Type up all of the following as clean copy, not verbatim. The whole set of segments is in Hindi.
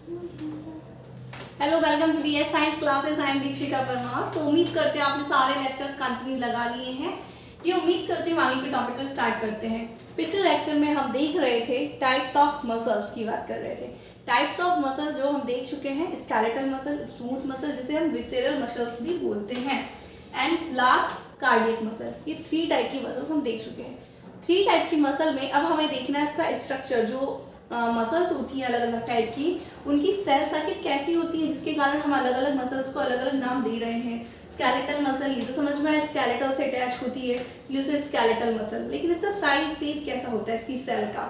Hello, welcome to BS science classes. I am Dikshika Parmar. So उम्मीद करते हैं आपने सारे लेक्चर्स कंटिन्यू लगा लिए हैं। ये उम्मीद करते हैं आगे के टॉपिक को स्टार्ट करते हैं। पिछले लेक्चर में हम देख रहे थे टाइप्स ऑफ मसल्स की बात कर रहे थे। टाइप्स ऑफ मसल जो हम देख चुके हैं, स्केलेटल मसल, स्मूथ मसल जिसे हम विसेरल मसल्स भी बोलते हैं, एंड लास्ट कार्डियक मसल। ये 3 टाइप की मसल्स हम देख चुके हैं। 3 टाइप की मसल में अब हमें देखना है इसका स्ट्रक्चर। जो मसल्स होती हैं अलग अलग टाइप की, उनकी सेल्स आखिर कैसी होती है, जिसके कारण हम अलग अलग मसल्स को अलग अलग नाम दे रहे हैं। स्केलेटल मसल, ये तो समझ में आया, स्केलेटल से अटैच होती है इसलिए उसे स्केलेटल मसल। लेकिन इसका साइज शेप कैसा होता है इसकी सेल का।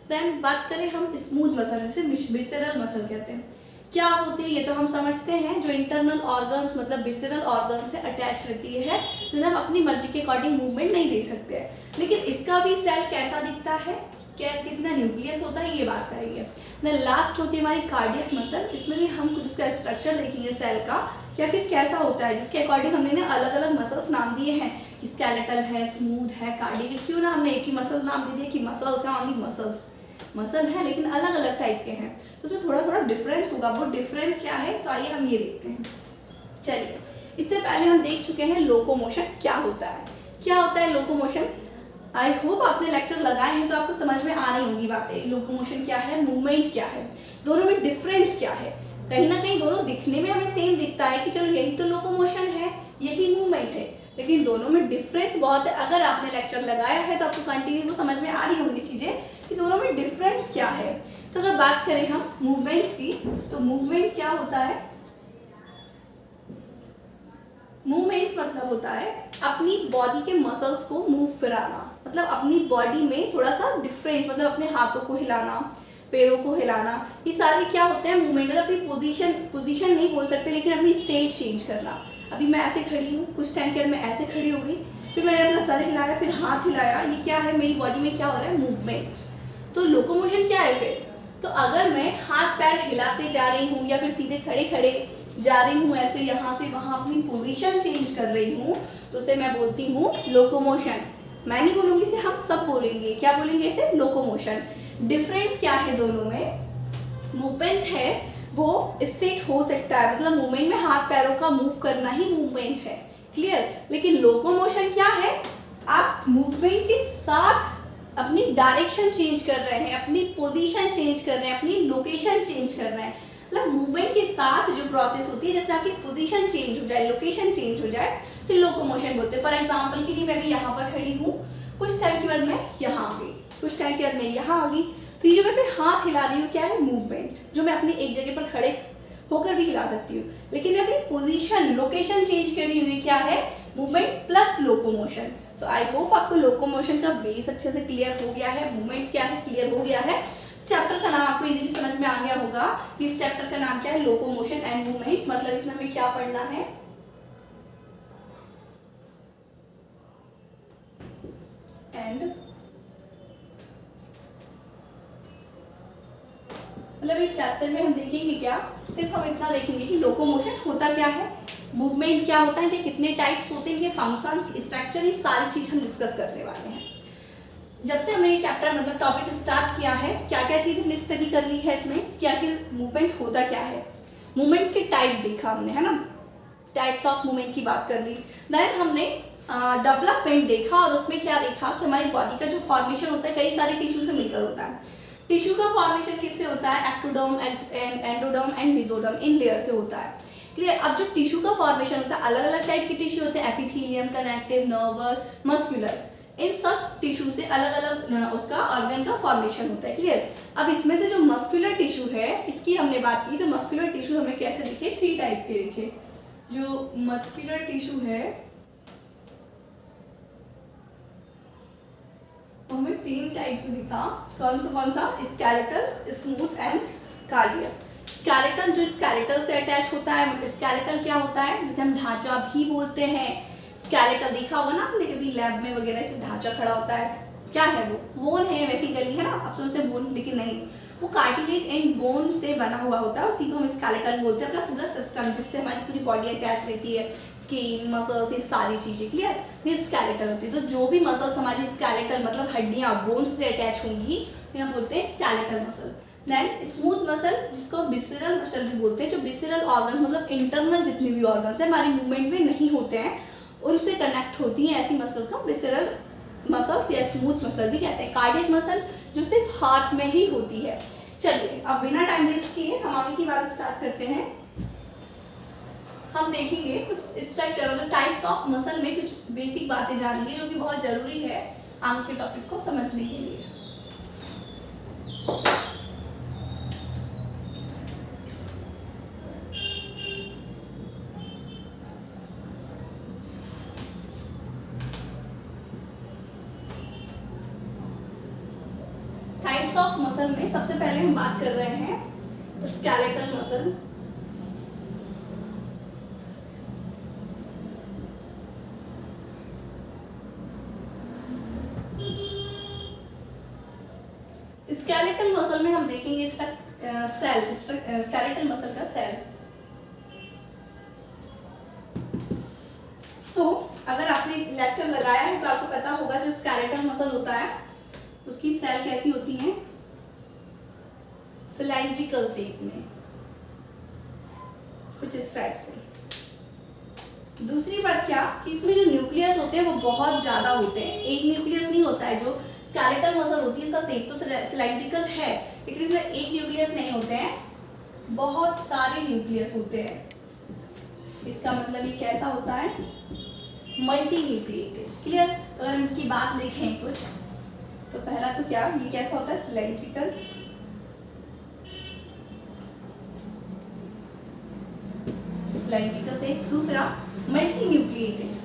देन बात करें हम स्मूथ मसल, जिसे विसेरल मसल कहते हैं, क्या होती है ये तो हम समझते हैं। जो इंटरनल ऑर्गन्स मतलब विसेरल ऑर्गन से अटैच रहती है, जिसे हम अपनी मर्जी के अकॉर्डिंग मूवमेंट नहीं दे सकते हैं। लेकिन इसका भी सेल कैसा दिखता है, क्या कितना न्यूक्लियस होता है, ये बात करेंगे। देन लास्ट होती है हमारी कार्डियक मसल। इसमें भी हम कुछ उसका स्ट्रक्चर देखेंगे सेल का, क्या फिर कैसा होता है, जिसके अकॉर्डिंग हमने ना अलग अलग मसल्स नाम दिए हैं कि स्केलेटल है, स्मूथ है, कार्डियक। क्यों ना हमने एक ही मसल नाम दे दिया कि मसल्स है, ओनली मसल्स मसल है, लेकिन अलग अलग टाइप के हैं, तो उसमें थोड़ा थोड़ा डिफरेंस होगा। वो डिफरेंस क्या है, तो आइए हम ये देखते हैं। चलिए, इससे पहले हम देख चुके हैं लोकोमोशन क्या होता है। क्या होता है लोकोमोशन? आई होप आपने लेक्चर लगाए हैं तो आपको समझ में आ रही होंगी बातें। लोकोमोशन क्या है, मूवमेंट क्या है, दोनों में डिफरेंस क्या है। कहीं ना कहीं दोनों दिखने में हमें सेम दिखता है कि चलो यही तो लोकोमोशन है, यही मूवमेंट है, लेकिन दोनों में डिफरेंस बहुत है। अगर आपने लेक्चर लगाया है तो आपको कंटिन्यू वो समझ में आ रही होंगी चीजें कि दोनों में डिफरेंस क्या है। तो अगर बात करें हम मूवमेंट की, तो मूवमेंट क्या होता है? मूवमेंट मतलब होता है अपनी बॉडी के मसल्स को मूव कराना, मतलब अपनी बॉडी में थोड़ा सा डिफरेंस, मतलब अपने हाथों को हिलाना, पैरों को हिलाना, ये सारे क्या होते हैं मूवमेंट। मतलब अपनी पोजीशन नहीं बोल सकते, लेकिन अपनी स्टेट चेंज करना। अभी मैं ऐसे खड़ी हूँ, कुछ टाइम के बाद मैं ऐसे खड़ी हो गई, फिर मैंने अपना सर हिलाया, फिर हाथ हिलाया, ये क्या है, मेरी बॉडी में क्या हो रहा है, मूवमेंट। तो लोकोमोशन क्या है फिर? तो अगर मैं हाथ पैर हिलाते जा रही हूँ या फिर सीधे खड़े खड़े जा रही हूँ, ऐसे यहाँ से वहाँ अपनी पोजीशन चेंज कर रही हूँ, तो उसे मैं बोलती हूँ लोकोमोशन। मैं नहीं बोलूँगी इसे, हम सब बोलेंगे। क्या बोलेंगे इसे? लोकोमोशन। डिफरेंस क्या है दोनों में? मूवमेंट है वो स्टेट हो सकता है, मतलब मूवमेंट में हाथ पैरों का मूव करना ही मूवमेंट है, क्लियर। लेकिन लोकोमोशन क्या है? आप मूवमेंट के साथ अपनी डायरेक्शन चेंज कर रहे हैं, अपनी पोजीशन चेंज कर रहे हैं, अपनी लोकेशन चेंज कर रहे हैं। मतलब मूवमेंट के साथ जो प्रोसेस होती है, जैसे आपकी पोजीशन चेंज हो जाए, लोकेशन चेंज हो जाए, तो लोकोमोशन बोलते हैं। फॉर एग्जांपल के लिए मैं भी यहाँ पर खड़ी हूँ, कुछ टाइम के बाद मैं यहाँ आ गई, कुछ टाइम के बाद मैं यहाँ आ गई, तो ये जो मैं अपने हाथ हिला रही हूँ क्या है? मूवमेंट, जो मैं अपनी एक जगह पर खड़े होकर भी हिला सकती हूँ। लेकिन मैं अपनी पोजीशन लोकेशन चेंज करनी हुई क्या है? Movement plus locomotion. So I hope आपको लोकोमोशन का बेस अच्छे से क्लियर हो गया है, मूवमेंट क्या है क्लियर हो गया है। चैप्टर का नाम आपको इजीली समझ में आ गया होगा कि इस चैप्टर का नाम क्या है, लोकोमोशन एंड मूवमेंट। मतलब इसमें हमें क्या पढ़ना है, एंड मतलब इस चैप्टर में हम देखेंगे क्या, सिर्फ हम इतना देखेंगे कि लोकोमोशन होता क्या है, मूवमेंट क्या होता है, कि कितने टाइप्स होते हैं, फंक्शंस, स्ट्रक्चर, ये सारी चीज हम डिस्कस करने वाले हैं। जब से हमने ये चैप्टर मतलब टॉपिक स्टार्ट किया है, क्या क्या चीज हमने स्टडी कर ली है इसमें, कि आखिर मूवमेंट होता क्या है, मूवमेंट के टाइप देखा हमने, है ना, टाइप्स ऑफ मूवमेंट की बात कर ली। देन हमने डेवलपमेंट देखा, और उसमें क्या देखा कि हमारी बॉडी का जो फॉर्मेशन होता है कई सारे टिश्यू से मिलकर होता है। टिश्यू का फॉर्मेशन किससे होता है? Ectoderm, endoderm and mesoderm, in layer से होता है, क्लियर। अब जो टिश्यू का फॉर्मेशन होता है, अलग अलग टाइप के टिश्यू होते हैं, एपिथेलियम, कनेक्टिव, नर्वर, मस्कुलर, इन सब टिश्यू से अलग अलग उसका ऑर्गन का फॉर्मेशन होता है, क्लियर। अब इसमें से जो मस्कुलर टिश्यू है, इसकी हमने बात की, तो मस्कुलर टिश्यू हमें कैसे दिखे? 3 टाइप के दिखे। जो मस्कुलर टिश्यू है वो हमें 3 टाइप से दिखा। कौन सा? Skeletal, smooth and cardiac. Skeletal जो स्केलेटल से अटैच होता है, स्केलेटल क्या होता है, जिसे हम ढांचा भी बोलते हैं। स्केलेटल देखा होगा ना आपने कभी लैब में वगैरह, से ढांचा खड़ा होता है, क्या है वो? बोन है बेसिकली, है ना, आप सोचते बोन, लेकिन नहीं, वो कार्टिलेज एंड बोन से बना हुआ होता है, उसी को हम स्केलेटल बोलते हैं। अपना पूरा सिस्टम जिससे हमारी पूरी बॉडी अटैच रहती है, स्किन, मसल्स, ये सारी चीजें, क्लियर। तो ये स्केलेटल होती है। तो जो भी मसल्स हमारी स्केलेटल मतलब हड्डियां, बोन से अटैच होंगी, हम बोलते हैं skeletal muscle. Then smooth muscle जिसको विसरल मसल भी बोलते हैं, जो विसरल ऑर्गन्स मतलब इंटरनल जितने भी ऑर्गन्स है हमारी मूवमेंट में नहीं होते हैं उनसे कनेक्ट होती हैं, ऐसी मसल्स को विसरल मसल्स या स्मूथ मसल भी कहते हैं। कार्डियक मसल जो सिर्फ हार्ट में ही होती है। चलिए अब बिना टाइम वेस्ट किए हम आगे की बात स्टार्ट करते हैं। हम देखेंगे कुछ स्ट्रक्चर मतलब टाइप्स ऑफ मसल में कुछ बेसिक बातें जानेंगे जो कि बहुत जरूरी है आगे के टॉपिक को समझने के लिए। टाइप्स ऑफ मसल में सबसे पहले हम बात कर रहे हैं स्केलेटल मसल। स्केलेटल मसल में हम देखेंगे सेल, स्केलेटल मसल का सेल। अगर आपने लेक्चर लगाया है तो आपको पता होगा जो स्केलेटल मसल होता है उसकी सेल कैसी होती है, सिलेंड्रिकल शेप में, कुछ इस टाइप से। दूसरी बात क्या कि इसमें जो न्यूक्लियस होते हैं वो बहुत ज्यादा होते हैं, एक न्यूक्लियस नहीं होता है। जो स्केलेटल मसल होती है इसका शेप तो सिलेंड्रिकल है लेकिन इसमें एक न्यूक्लियस नहीं होते हैं, बहुत सारे न्यूक्लियस होते हैं। इसका मतलब ये कैसा होता है, मल्टी न्यूक्लिएटेड। क्लियर। तो अगर हम इसकी बात देखें कुछ तो पहला तो क्या ये कैसा होता है, सिलेंड्रिकल, सिलेंड्रिकल से। दूसरा मल्टी न्यूक्लिएटेड,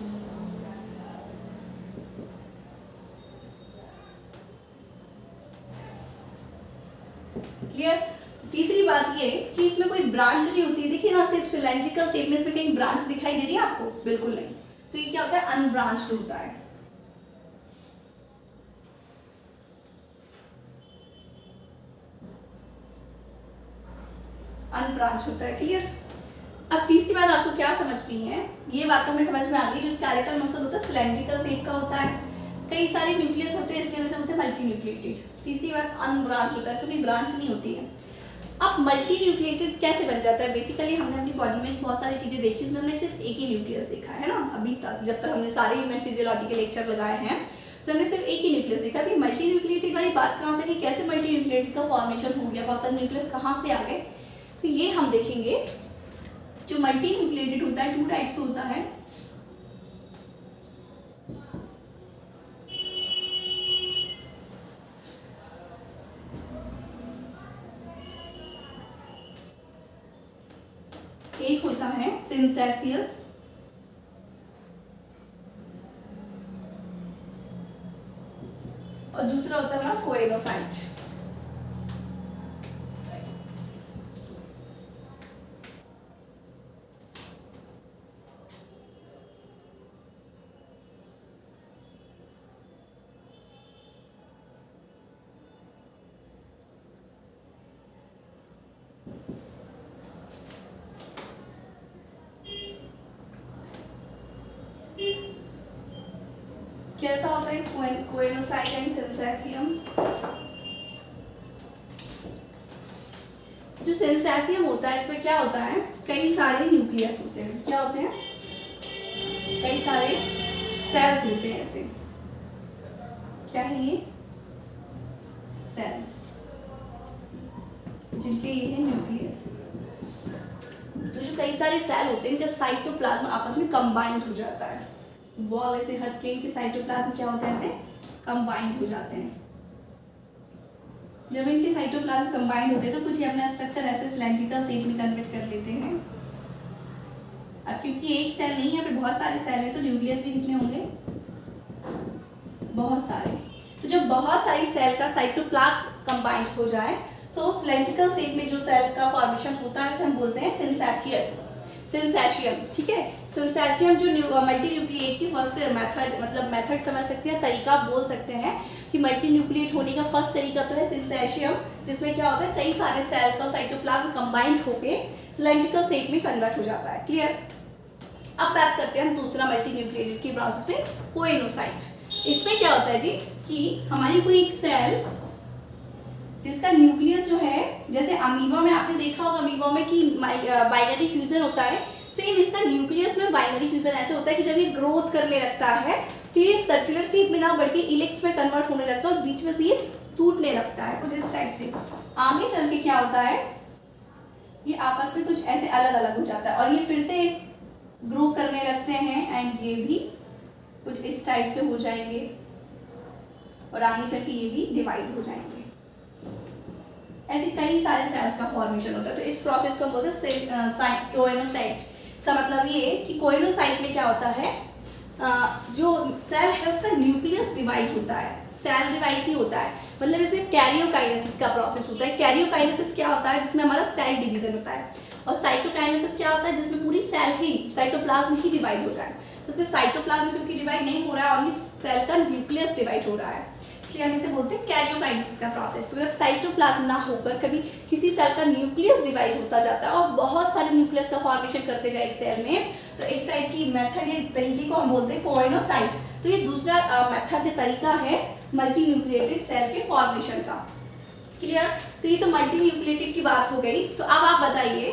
क्लियर। तीसरी बात ये कि इसमें कोई ब्रांच नहीं होती है, देखिए ना सिर्फ सिलेंड्रिकल शेप में इसमें कहीं ब्रांच दिखाई दे रही है आपको, बिल्कुल नहीं। तो ये क्या होता है, अनब्रांच्ड होता है। अनब्रांच होता है, क्लियर। अब तीसरी बात आपको क्या समझनी है, ये बात तो हमें समझ में आ गई। जो स्केलेटल मसल होता है सिलेंड्रिकल शेप का होता है, कई सारे न्यूक्लियस होते हैं इसकी वजह से होते हैं मल्टी न्यूक्लिएटेड। तीसरी बात अनब्रांच होता है, इसमें कोई ब्रांच नहीं होती है। अब मल्टी न्यूक्लिएटेड कैसे बन जाता है, बेसिकली हमने अपनी बॉडी में बहुत सारी चीजें देखी, उसमें हमने सिर्फ एक ही न्यूक्लियस देखा है ना अभी तक, जब तक हमने सारे ह्यूमन फिजियोलॉजी के लेक्चर लगाए हैं तो हमने सिर्फ एक ही न्यूक्लियस देखा। अभी मल्टी न्यूक्लिएटेड वाली बात कहाँ से, कि कैसे मल्टी न्यूक्लिएटेड का फॉर्मेशन हो गया, बहुत सारे न्यूक्लियस कहाँ से आ गए, तो ये हम देखेंगे। जो मल्टी न्यूक्लिएटेड होता है 2 टाइप्स होता है, एक होता है सिंसेसियस और दूसरा होता है कोएनोसाइट। कैसा होता है कोएनोसाइट एंड सिंसेसियम। जो सिंसेसियम होता है इसमें क्या होता है, कई सारे न्यूक्लियस होते हैं। क्या होते हैं, कई सारे सेल्स होते हैं ऐसे। क्या है ये, सेल्स, जिनके ये है न्यूक्लियस। तो जो कई सारे सेल होते हैं इनका साइटोप्लाज्म आपस में कंबाइंड हो जाता है, वॉल ऐसे हद के इनके साइटोप्लाज्म क्या होते हैं, ऐसे कंबाइंड हो जाते हैं। जब इनके साइटोप्लाज्म कंबाइंड होते हैं तो कुछ ये अपना स्ट्रक्चर ऐसे सिलेंड्रिकल शेप में कन्वर्ट कर लेते हैं। अब क्योंकि एक सेल नहीं है, यहाँ पे बहुत सारे सेल हैं तो न्यूक्लियस भी कितने होंगे, बहुत सारे। तो जब बहुत सारी सेल का साइटोप्लाज्म कंबाइंड हो जाए तो सिलेंड्रिकल शेप में जो सेल का फॉर्मेशन होता है उसे हम बोलते हैं सिंसेशियम। ठीक है, सिंसेशियम जो मल्टी न्यूक्लिएट की फर्स्ट मेथड समझ सकते हैं, तरीका बोल सकते हैं कि मल्टी न्यूक्लिएट होने का फर्स्ट तरीका तो है सिंसेशियम, जिसमें क्या होता है कई सारे सेल का साइटोप्लाज्म कंबाइंड होके सिलेंड्रिकल शेप में कन्वर्ट हो जाता है। क्लियर। अब बात करते हैं हम दूसरा मल्टी न्यूक्लिएटेड की प्रोसेस में, कोएनोसाइट। इसमें क्या होता है जी कि हमारी कोई एक सेल जिसका न्यूक्लियस जो है देखा होगा अमीबा में कि बाइनरी फ्यूजन होता है, सेम इसका न्यूक्लियस में बाइनरी फ्यूजन ऐसे होता है कि जब ये ग्रोथ करने लगता है तो ये सर्कुलर शेप में ना बढ़ के इलिप्स में कन्वर्ट होने लगता है और बीच में से ये टूटने लगता है कुछ इस टाइप से। आगे चल के क्या होता है, ये आपस में कुछ ऐसे अलग अलग हो जाता है और ये फिर से ग्रो करने लगते हैं एंड ये भी कुछ इस टाइप से हो जाएंगे और आगे चल के ये भी डिवाइड हो जाएंगे। ऐसे कई सारे सेल्स का फॉर्मेशन होता है। तो इस प्रोसेस को हम बोलते हैं कोएनोसाइट। इसका मतलब ये है कि कोएनोसाइट में क्या होता है, जो सेल है उसका न्यूक्लियस डिवाइड होता है, सेल डिवाइड नहीं होता है। मतलब इसमें कैरियोकाइनेसिस का प्रोसेस होता है। कैरियोकाइनेसिस क्या होता है, जिसमें हमारा सेल डिवीजन होता है, और साइटोकाइनेसिस क्या होता है, जिसमें पूरी सेल ही साइटोप्लाज्म ही डिवाइड हो जाए। तो इसमें साइटोप्लाज्म क्योंकि डिवाइड नहीं हो रहा है, ओनली सेल का न्यूक्लियस डिवाइड हो रहा है, इसलिए हम इसे बोलते हैं कैरियोकाइनेसिस का प्रोसेस। मतलब साइटोप्लाज्म ना होकर कभी किसी सेल का न्यूक्लियस डिवाइड होता जाता है और बहुत सारे न्यूक्लियस का फॉर्मेशन करते जाए एक सेल में। तो इस टाइप की मेथड, ये तरीके को हम बोलते हैं कोएनोसाइट। तो ये दूसरा मेथड या तरीका है मल्टी न्यूक्लिएटेड सेल के फॉर्मेशन का। क्लियर? तो ये तो मल्टी न्यूक्लिएटेड की बात हो गई। तो अब आप बताइए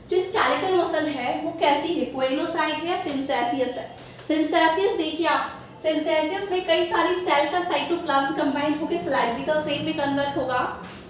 जो स्केलेटल मसल है वो कैसी है, कोएनोसाइट है या सिंथेसिस है? सिंथेसिस देखिए आप, सिंथेसिस में कई सारी सेल का साइटोप्लाज्म कंबाइन होकर सिलिंड्रिकल शेप में कन्वर्ट होगा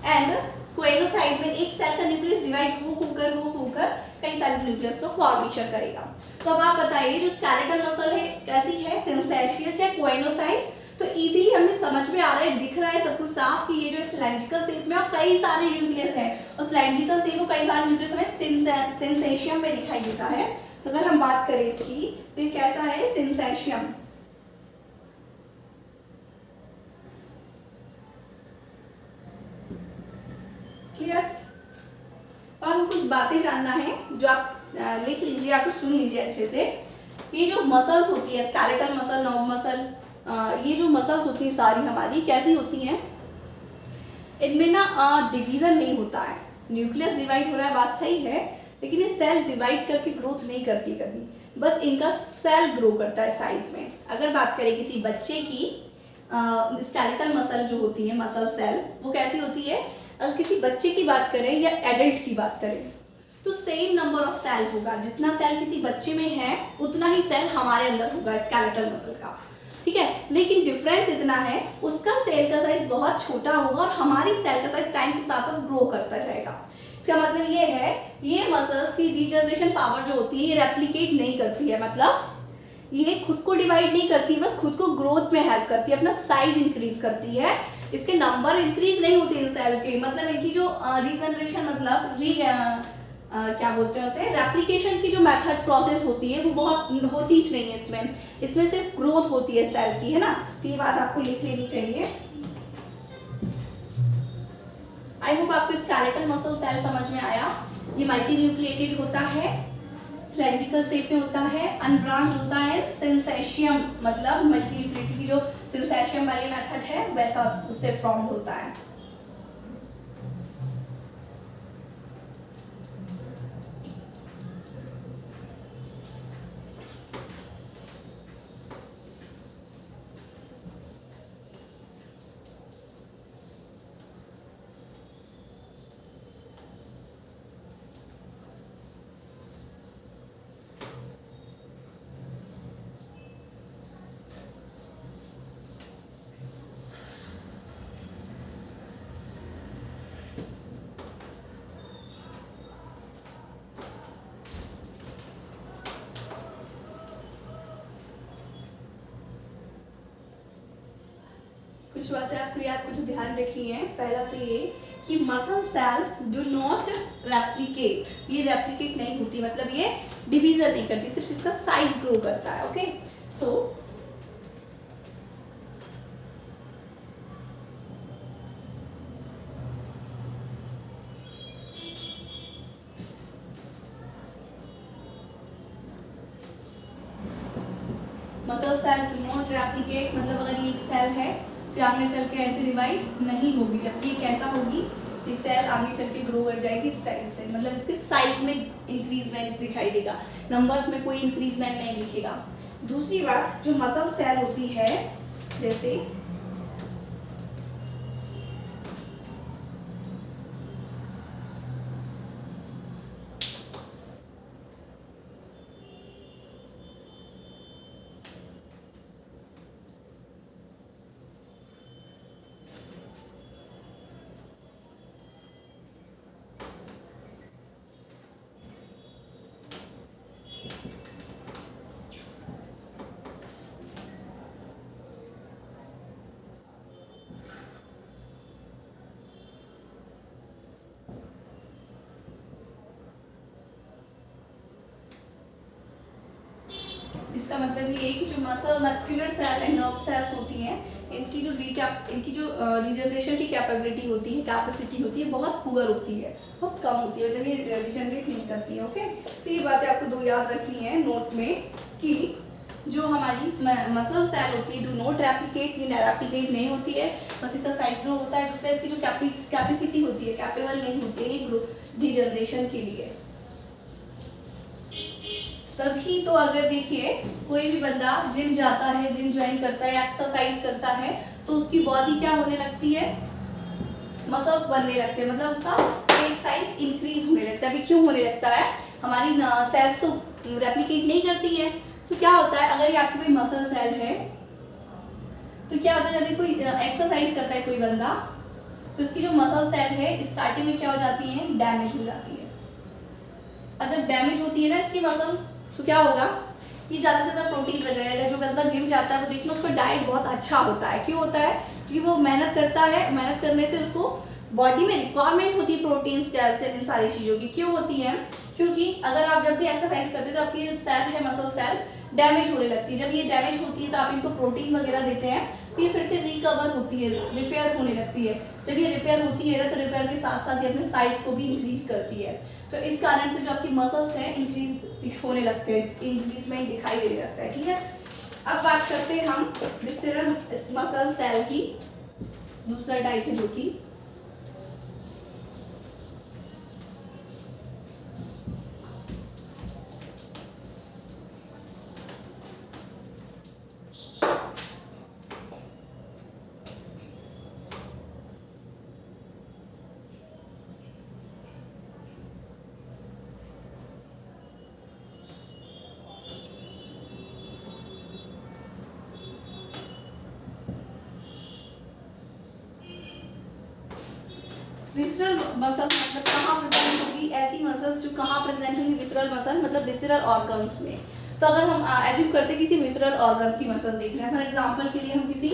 एंड कोएनोसाइट में एक सेल का न्यूक्लियस डिवाइड होकर कई सारे न्यूक्लियस का फॉर्मेशन करेगा। तो अब आप बताइए जो स्केलेटल मसल है कैसी है, सिंथेसिस या कोएनोसाइट? तो इजीली हमें समझ में आ रहा है, दिख रहा है सब कुछ साफ कि ये जो सिलिंड्रिकल शेप में और कई सारे न्यूक्लियस है और सिलिंड्रिकल शेप में कई सारे न्यूक्लियस हमें सिंथेशियम में दिखाई देता है। तो अगर हम बात करें इसकी तो ये कैसा है, सिंथेशियम। क्लियर? अब हमें कुछ बातें जानना है जो आप लिख लीजिए या फिर सुन लीजिए अच्छे से। ये जो मसल्स होती है, स्केलेटल मसल, नर्व मसल, ये जो मसल्स होती हैं सारी हमारी कैसी होती हैं, इनमें ना डिवीजन नहीं होता है। न्यूक्लियस डिवाइड हो रहा है, बात सही है, लेकिन ये सेल डिवाइड करके ग्रोथ नहीं करती कभी, बस इनका सेल ग्रो करता है साइज में। अगर बात करें किसी बच्चे की, स्केलेटल मसल जो होती है, मसल सेल, वो कैसी होती है, अगर किसी बच्चे की बात करें या एडल्ट की बात करें तो सेम नंबर ऑफ सेल होगा। जितना सेल किसी बच्चे में है उतना ही सेल हमारे अंदर होगा स्केलेटल मसल का, ठीक है। लेकिन डिफरेंस इतना है, उसका सेल का साइज बहुत छोटा होगा और हमारी सेल का साइज टाइम के साथ साथ ग्रो करता जाएगा। इसका मतलब ये है, ये मसल्स की रीजनरेशन पावर जो होती है ये रेप्लिकेट नहीं करती है, मतलब ये खुद को डिवाइड नहीं करती, बस खुद को ग्रोथ में हेल्प करती है, अपना साइज इंक्रीज करती है। इसके नंबर इंक्रीज नहीं होते इन सेल के, मतलब इनकी जो रीजनरेशन मतलब क्या बोलते हैं उसे, रेप्लिकेशन की जो मेथड प्रोसेस होती है वो बहुत होती ही नहीं है इसमें सिर्फ ग्रोथ होती है सेल की, है ना। तो ये बात आपको लिख लेनी चाहिए। आई होप आपको स्केलेटल मसल सेल समझ में आया। ये मल्टी न्यूक्लिएटेड होता है, सिलिंड्रिकल शेप में होता है, अनब्रांच होता है, सिंथेशियम मतलब मल्टी न्यूक्लिएटेड की जो सिंथेशियम वाली मेथड है वैसा उससे फॉर्म होता है। कुछ बातें आपको याद, कुछ ध्यान रखनी है। पहला तो ये कि muscle cell do not replicate, ये रेप्लिकेट नहीं होती, मतलब ये डिवीजन नहीं करती, सिर्फ इसका साइज ग्रो करता है। Okay, so muscle cell do not replicate, मतलब अगर ये एक सेल है तो आगे चल के ऐसे डिवाइड नहीं होगी, जबकि ये कैसा होगी, ये सेल आगे चल के ग्रो कर जाएगी इस टाइप से, मतलब इसके साइज में इंक्रीजमेंट दिखाई देगा, नंबर्स में कोई इंक्रीजमेंट नहीं दिखेगा। दूसरी बात, जो मसल सेल होती है, जैसे इसका मतलब ये है कि जो muscular cell and nerve cells होती हैं, इनकी जो रिजनरेशन की कैपेबिलिटी होती है, कैपेसिटी होती है, बहुत पुअर होती है, बहुत कम होती है, मतलब ये रिजनरेट नहीं करती है। ओके, तो ये बातें आपको दो याद रखनी है नोट में कि जो हमारी मसल सेल होती है डू नॉट रेप्लिकेट, ये रेप्लिकेट नहीं होती है, बस इसका साइज ग्रो होता है। दूसरा इसकी जो कैपेसिटी होती है, कैपेबल नहीं होती है ये ग्रो रिजनरेशन के लिए। तभी तो अगर देखिए कोई भी बंदा जिम जाता है, जिम ज्वाइन करता है, एक्सरसाइज करता है, तो उसकी बॉडी क्या होने लगती है, मसल्स बनने लगते हैं, मतलब उसका पेट साइज इंक्रीज होने लगता है। अभी क्यों होने लगता है, हमारी सेल्स तो रेप्लिकेट नहीं करती है। तो क्या होता है, अगर ये आपकी कोई मसल सेल है तो क्या होता है, जब कोई एक्सरसाइज करता है कोई बंदा, तो उसकी जो मसल सेल है स्टार्टिंग में क्या हो जाती है, डैमेज हो जाती है। और जब डैमेज होती है ना इसकी मसल, तो क्या होगा, ये ज़्यादा से ज़्यादा प्रोटीन बन रहेगा। जो बंदा जिम जाता है वो देखना उसका डाइट बहुत अच्छा होता है। क्यों होता है, क्योंकि वो मेहनत करता है, मेहनत करने से उसको बॉडी में रिक्वायरमेंट होती है प्रोटीन, कैल्शियम, इन सारी चीज़ों की। क्यों होती है, क्योंकि अगर आप जब भी एक्सरसाइज करते हो तो आपकी जो सेल है, मसल सेल डैमेज होने लगती है। जब ये डैमेज होती है तो आप इनको प्रोटीन वगैरह देते हैं तो ये फिर से रिकवर होती है, रिपेयर होने लगती है। जब ये रिपेयर होती है तो रिपेयर के साथ साथ ये अपने साइज को भी इंक्रीज करती है। तो इस कारण से जो आपकी मसल्स हैं इंक्रीज होने लगते हैं, इंक्रीजमेंट दिखाई देने लगता है। ठीक है, अब बात करते हैं हम विसरल मसल सेल की। दूसरा टाइप है जो कि विसरल मसल मतलब कहाँ प्रेजेंट होगी, ऐसी मसल्स जो कहाँ प्रेजेंट होंगी, विसरल मसल मतलब विसरल ऑर्गन्स में। तो अगर हम एज्यूम करते हैं किसी विसरल ऑर्गन्स की मसल देख रहे हैं, फॉर एग्जांपल के लिए हम किसी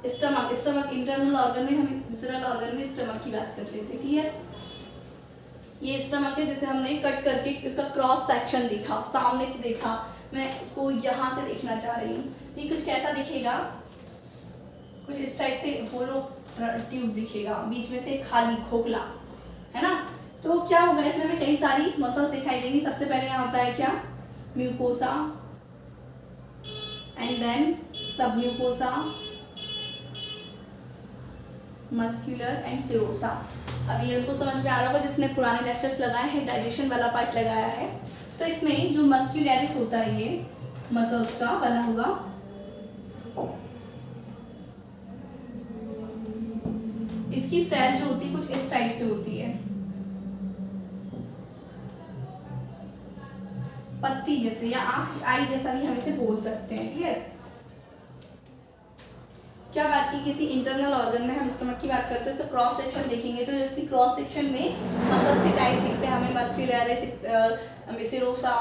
स्टमक इंटरनल ऑर्गन में, हम विसरल ऑर्गन में स्टमक की बात कर लेते हैं। क्लियर, ये स्टमक है, जैसे हमने कट करके उसका क्रॉस सेक्शन देखा, सामने से देखा, मैं उसको यहाँ से देखना चाह रही हूँ, तो ये कुछ कैसा दिखेगा, कुछ इस टाइप से होलो ट्यूब दिखेगा, बीच में से खाली खोखला, है ना। तो क्या होगा, इसमें हमें कई सारी मसल्स दिखाई देंगी। सबसे पहले यहाँ होता है क्या, म्यूकोसा, एंड देन सब म्यूकोसा, मस्कुलर एंड सीरोसा। अब ये उनको समझ में आ रहा होगा जिसने पुराने लेक्चर्स लगाए हैं, डाइजेशन वाला पार्ट लगाया है। तो इसमें जो मस्कुलरिस होता है, ये मसल्स का बना हुआ, इसकी सेल जो होती है कुछ इस टाइप से होती है, पत्ती जैसे या आँख, आई जैसा भी हम इसे बोल सकते हैं। क्लियर, क्या बात की, किसी इंटरनल ऑर्गन में हम स्टमक की बात करते हैं, उसका क्रॉस सेक्शन देखेंगे तो इसकी क्रॉस सेक्शन में मसल्स के टाइप दिखते हैं हमें, मस्कुलरिस, सीरोसा,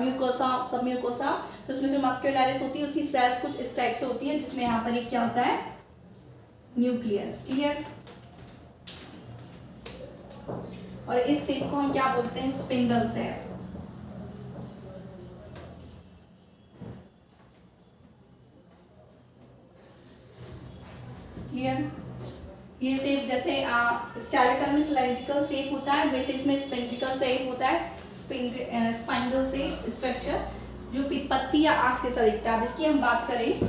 म्यूकोसा, सब म्यूकोसा। तो उसमें जो मस्कुलरिस होती है उसकी सेल्स कुछ इस टाइप से होती है, जिसमें यहाँ पर एक क्या होता है, न्यूक्लियस। क्लियर, और इस शेप को हम क्या बोलते हैं, स्पिंडल सेल। क्लियर, ये शेप जैसे स्केलेटन में सिलेंड्रिकल शेप होता है, वैसे इसमें स्पिंड्रिकल शेप होता है, स्पाइंडल से स्ट्रक्चर जो पत्ती या आंख जैसा दिखता है। अब इसकी हम बात करें,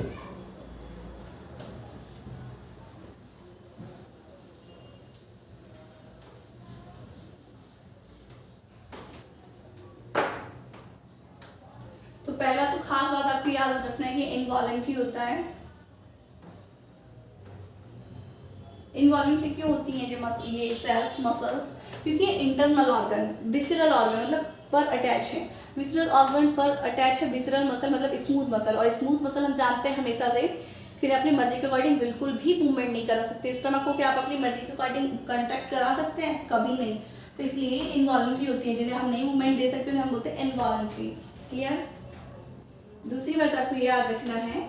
तो पहला तो खास बात आपको याद रखना है कि इनवॉलेंट्री होता है। इनवॉलेंट्री क्यों होती है जो ये सेल्स, मसल्स, क्योंकि इंटरनल ऑर्गन, विसरल ऑर्गन मतलब पर अटैच है, विसरल ऑर्गन पर अटैच है। विसरल मसल मतलब स्मूथ मसल, और स्मूथ मसल हम जानते हैं हमेशा से फिर अपनी मर्जी के अकॉर्डिंग बिल्कुल भी मूवमेंट नहीं करा सकते। स्टमक को क्या आप अपनी मर्जी के अकॉर्डिंग कंट्रैक्ट करा सकते हैं, कभी नहीं। तो इसलिए इनवॉलेंट्री होती है, जिन्हें हम नहीं मूवमेंट दे सकते, हम बोलते हैं इनवॉलेंट्री। क्लियर, दूसरी बात आपको याद रखना है,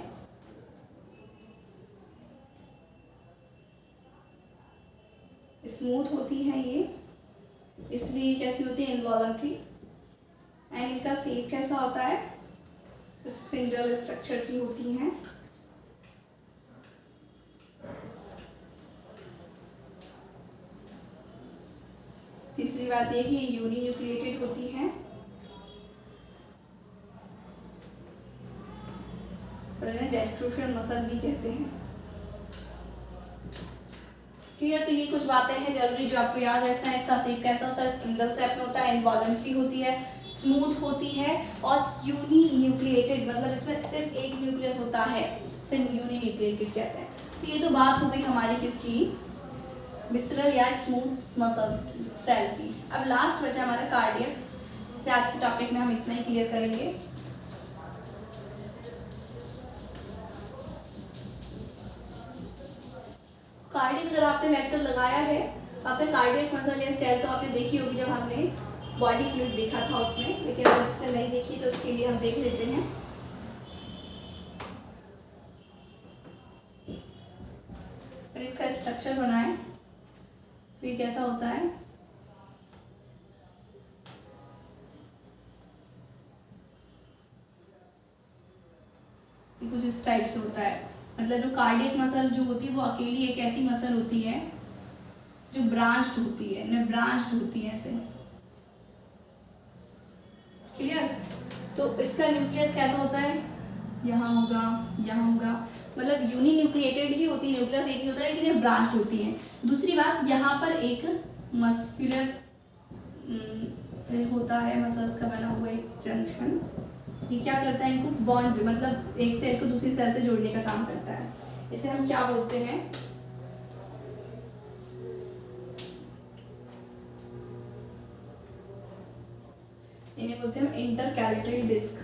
स्मूथ होती है ये, इसलिए कैसी होती है, इनवॉलेंट्री। एंड इनका शेप कैसा होता है, स्पिंडल स्ट्रक्चर की होती हैं। तीसरी बात ये कि यूनिन्यूक्लिएटेड होती हैं। डेट्रूशन मसल भी कहते हैं। क्लियर? तो ये कुछ बातें हैं जरूरी जो आपको याद रखना है। इसका शेप कैसा होता है, स्पिंडल शेप में होता है, इनवॉल्यूंटरी होती है, स्मूथ होती है और यूनिन्यूक्लिएटेड, मतलब इसमें सिर्फ एक न्यूक्लियस होता है, उसे यूनिन्यूक्लिएटेड कहते हैं। तो ये तो बात हो गई हमारी किसकी, विसरल या स्मूथ मसल्स की, सेल की। अब लास्ट बचा हमारा कार्डियक। इससे आज के टॉपिक में हम इतना ही क्लियर करेंगे। कार्डियक अगर आपने लेक्चर लगाया है तो आपने कार्डियक मसल या सेल तो आपने देखी होगी जब हमने बॉडी फ्लूइड देखा था उसमें, लेकिन अगर जिसने नहीं देखी तो उसके लिए हम देख लेते हैं। और इसका स्ट्रक्चर बनाए तो ये कैसा होता है, ये कुछ इस टाइप से होता है। मतलब जो कार्डियक मसल जो होती है वो अकेली एक ऐसी मसल होती है जो ब्रांच्ड होती है, न ब्रांच्ड होती है ऐसे। क्लियर? तो इसका न्यूक्लियस कैसा होता है, यहाँ होगा, यहाँ होगा, मतलब यूनिन्यूक्लिएटेड ही होती है, न्यूक्लियस एक ही होता है लेकिन ये ब्रांच्ड होती है। दूसरी बात, यहाँ पर एक मस्कुलर होता है, मसल्स का बना हुआ एक जंक्शन। ये क्या करता है, इनको बॉन्ड, मतलब एक सेल को दूसरी सेल से जोड़ने का काम करता है। इसे हम क्या बोलते हैं, इन्हें बोलते हैं इंटरकैलेटरी डिस्क।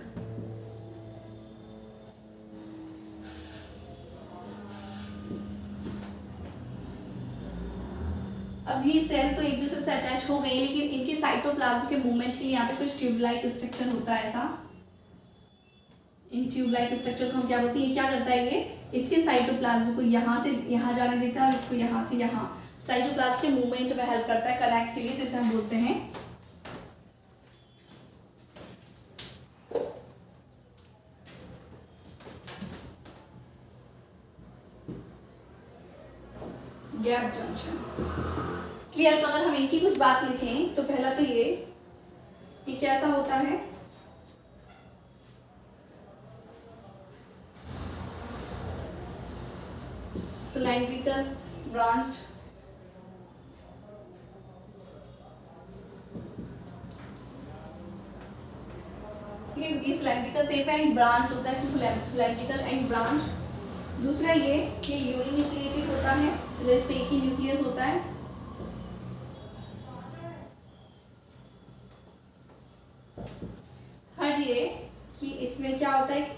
अब ये सेल तो एक दूसरे से अटैच हो गई, लेकिन इनके साइटोप्लाज्म के मूवमेंट के लिए यहाँ पे कुछ ट्यूब लाइक स्ट्रक्चर होता है ऐसा। इन ट्यूब लाइक स्ट्रक्चर को हम क्या बोलते हैं, ये क्या करता है, ये इसके साइटोप्लाज्म को यहाँ से यहाँ जाने देता है और इसको यहाँ से यहाँ, साइटोप्लाज्म के मूवमेंट में हेल्प करता है कनेक्ट के लिए। तो इसे हम बोलते हैं गैप जंक्शन। क्लियर? तो अगर हम इनकी कुछ बात लिखें तो पहला तो ये कैसा होता है, सिलेंड्रिकल ब्रांच्ड, ठीक है, ये सिलेंड्रिकल शेप एंड ब्रांच होता है, सिलेंड्रिकल एंड ब्रांच। दूसरा ये यूनिन्यूक्लिएटेड होता है, इस पे एक ही न्यूक्लियस होता है। थर्ड ये कि इसमें क्या होता है,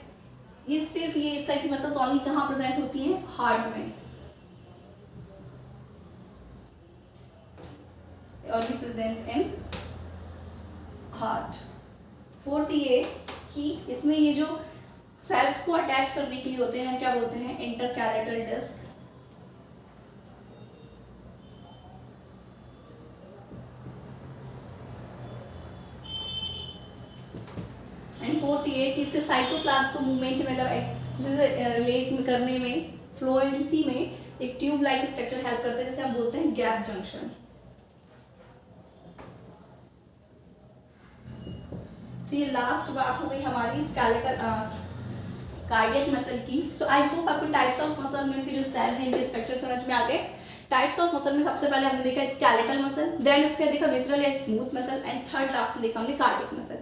ये सिर्फ ये इस टाइप की मसल्स ओनली कहाँ प्रेजेंट होती हैं, हार्ट में, only present in heart। Fourth ये कि इसमें ये जो सेल्स को अटैच करने के लिए होते हैं हम क्या बोलते हैं, इंटरकैलेटल डिस्क। एंड फोर्थ ये कि इसके साइटोप्लाज्म को मूवमेंट में, मतलब जैसे रिलेट करने में, फ्लोएंसी में एक ट्यूब लाइक स्ट्रक्चर हेल्प करता है, जैसे हम बोलते हैं गैप जंक्शन। तो ये लास्ट बात हो गई हमारी स्केलेटल कार्डियक मसल की। सो आई होप आपको टाइप्स ऑफ मसल में उनके जो सेल है इनके स्ट्रक्चर समझ में आ गए। टाइप्स ऑफ मसल में सबसे पहले हमने देखा स्केलेटल मसल, देन उसके बाद देखा विसरल या smooth muscle, and third last में देखा हमने कार्डियक मसल।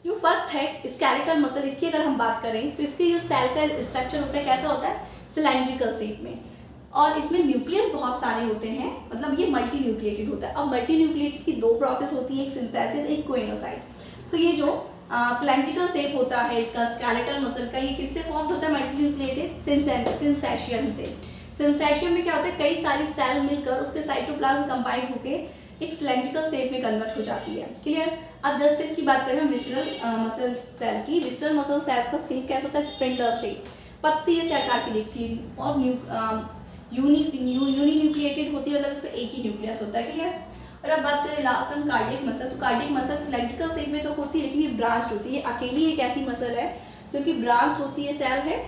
जो फर्स्ट है स्केलेटल मसल, इसकी अगर हम बात करें तो इसके जो सेल का स्ट्रक्चर होता है कैसा होता है, सिलेंड्रिकल शेप में, और इसमें न्यूक्लियस बहुत सारे होते हैं, मतलब ये मल्टी न्यूक्लिएटेड होता है। अब मल्टी न्यूक्लिएटेड की दो प्रोसेस होती है, एक सिंथेसिस, एक कोइनोसाइट। सो ये जो सिलेंड्रिकल शेप होता है इसका स्केलेटल मसल का, ये किससे फॉर्म होता है, मल्टी न्यूक्लिएटेड सिंसेशियम से। सिंसेशियम में क्या होता है, कई सारी सेल मिलकर उसके साइटोप्लाज्म कंबाइन होकर एक सिलेंड्रिकल शेप में कन्वर्ट हो जाती है। क्लियर? अब जस्ट इसकी बात करें हम विसरल मसल सेल की। विसरल मसल सेल का शेप कैसा होता है, स्पिंडल शेप, पत्ती जैसे आकार की दिखती है, और यूनिन्यूक्लिएटेड होती है, मतलब इसमें एक ही न्यूक्लियस होता है। क्लियर? और अब बात करें लास्ट हम कार्डियक मसल, तो कार्डियक मसल सिलेंड्रिकल शेप में तो होती है लेकिन ये ब्रांच्ड होती है। अकेली एक ऐसी मसल है जो कि ब्रांच होती है, सेल है,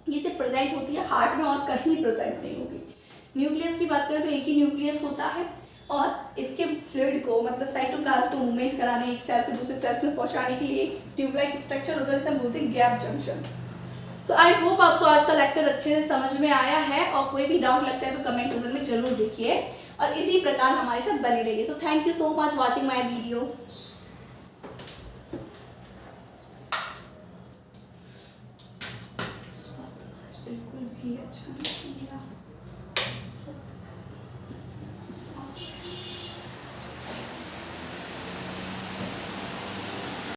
ये सिर्फ प्रेजेंट होती है हार्ट में और कहीं प्रेजेंट नहीं होगी। न्यूक्लियस की बात करें तो एक ही न्यूक्लियस होता है और इसके फ्लूइड को मतलब साइटोप्लाज्म को मूवमेंट कराने, एक सेल से दूसरे सेल में पहुंचाने के लिए एक ट्यूब लाइक स्ट्रक्चर होता है जिसे हम बोलते हैं gap junction. So I hope आपको आज का लेक्चर अच्छे से समझ में आया है और कोई भी डाउट लगता है तो कमेंट सेक्शन में जरूर लिखिए और इसी प्रकार हमारे साथ बने रहिए। So thank you so much watching my video. बिल्कुल भी अच्छा नहीं लगा।